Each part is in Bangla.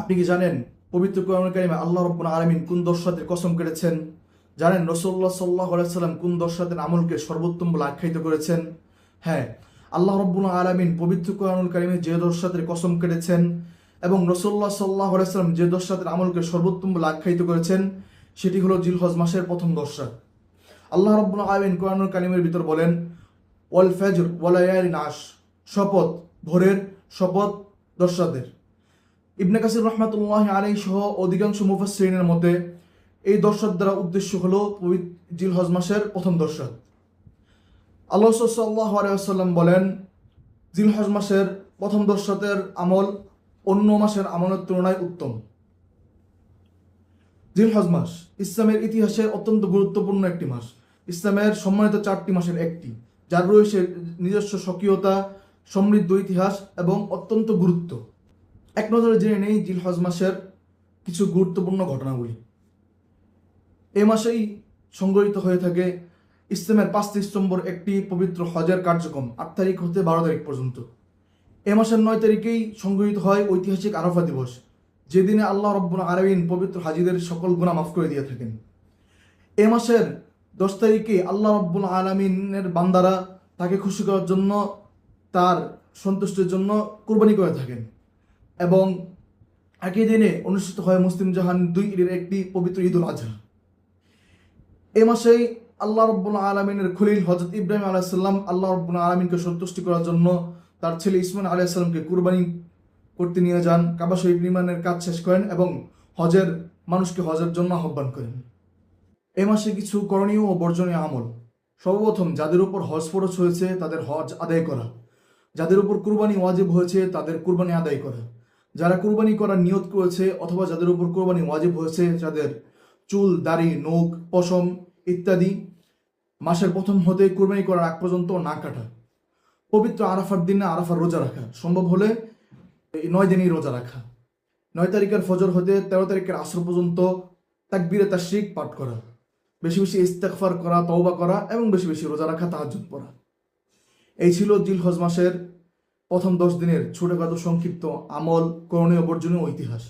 আপনি কি জানেন পবিত্র কোরআনুল কারীমে আল্লাহ রাব্বুল আলামিন কোন 10 রাতের কসম কেটেছেন? জানেন রাসূলুল্লাহ সাল্লাল্লাহু আলাইহি ওয়াসাল্লাম কোন 10 রাতের আমলকে সর্বোত্তম বলে আখ্যায়িত করেছেন? হ্যাঁ, আল্লাহ রাব্বুল আলামিন পবিত্র কোরআনুল কারীমে যে 10 রাতের কসম কেটেছেন এবং রাসূলুল্লাহ সাল্লাল্লাহু আলাইহি ওয়াসাল্লাম যে 10 রাতের আমলকে সর্বোত্তম বলে আখ্যায়িত করেছেন সেটি হলো জিলহজ মাসের প্রথম 10 রাত। আল্লাহ রাব্বুল আলামিন কোরআনুল কারীমের ভিতর বলেন, ওয়াল ফাজর ওয়া লায়ালিন আশর, শপথ ভোরের, শপথ 10 রাতের। ইবনে কাসির রহমাতুল্লাহি আলাইহি সহ অধিকাংশ মুফাসসিরিনের মতে এই 10 রাত দ্বারা উদ্দেশ্য হলো জিলহজ মাসের প্রথম 10 রাত। আল্লাহ সাল্লাল্লাহু আলাইহি ওয়াসাল্লাম বলেন, জিলহজ মাসের প্রথম 10 রাতের আমল অন্য মাসের আমলের তুলনায় উত্তম। জিলহজ মাস ইসলামের ইতিহাসে অত্যন্ত গুরুত্বপূর্ণ একটি মাস। ইসলামের সম্মানিত 4টি মাসের একটি, যার রয়েছে নিজস্ব স্বকীয়তা, সমৃদ্ধ ইতিহাস এবং অত্যন্ত গুরুত্ব। এক নজরে জেনে নেই জিলহজ মাসের কিছু গুরুত্বপূর্ণ ঘটনাগুলি। এ মাসেই সংগঠিত হয়ে থাকে ইসলামের 5টি স্তম্ভর একটি পবিত্র হজের কার্যক্রম 8 তারিখ হতে 12 তারিখ পর্যন্ত। এ মাসের 9 তারিখেই সংগঠিত হয় ঐতিহাসিক আরাফা দিবস, যেদিনে আল্লাহ রাব্বুল আলামিন পবিত্র হাজিদের সকল গুনাহ মাফ করে দিয়ে থাকেন। এ মাসের 10 তারিখে আল্লাহ রাব্বুল আলামিনের বান্দারা তাকে খুশি করার জন্য, তার সন্তুষ্টির জন্য কুরবানি করে থাকেন এবং একই দিনে অনুষ্ঠিত হয় মুসলিম জাহান 2 ঈদের একটি পবিত্র ঈদুল আজহা। এ মাসেই আল্লাহ রাব্বুল আলামিনের খলিল হযরত ইব্রাহিম আলাইহিস সালাম আল্লাহ রাব্বুল আলামিনকে সন্তুষ্টি করার জন্য তার ছেলে ইসমাইল আলাইহিস সালামকে কুরবানি করতে নিয়ে যান, কাবা শরীফ নির্মাণের কাজ শেষ করেন এবং মানুষকে হজের জন্য আহ্বান করেন। এ মাসে কিছু করণীয় ও বর্জনীয় আমল। সর্বপ্রথম, যাদের উপর হজ ফরজ হয়েছে তাদের হজ আদায় করা, যাদের উপর কুরবানি ওয়াজিব হয়েছে তাদের কুরবানি আদায় করা, যারা কুরবানি করার নিয়ত করেছে অথবা যাদের উপর কুরবানি ওয়াজিব হয়েছে তাদের চুল, দাড়ি, নখ, পশম ইত্যাদি মাসের প্রথম হতে কুরবানি করার আগ পর্যন্ত না কাটা। পবিত্র আরাফার দিনে আরাফার রোজা রাখা, সম্ভব হলে 9 দিনই রোজা রাখা। 9 তারিখের ফজর হতে 13 তারিখের আসর পর্যন্ত তাকবীরে তাশরিক পাঠ করা, বেশি বেশি ইস্তেগফার করা, তওবা করা এবং বেশি বেশি রোজা রাখা, তাহাজ্জুদ পড়া। এই ছিল জিলহজ মাসের প্রথম 10 দিনের ছোটখাটো সংক্ষিপ্ত আমল, করণীয়, বর্জনীয় ইতিহাস।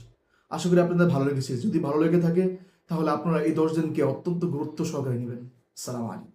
আশা করি আপনাদের ভালো লেগেছে। যদি ভালো লেগে থাকে তাহলে আপনারা এই 10 দিনকে অত্যন্ত গুরুত্ব সহকারে নেবেন। আসসালামু আলাইকুম।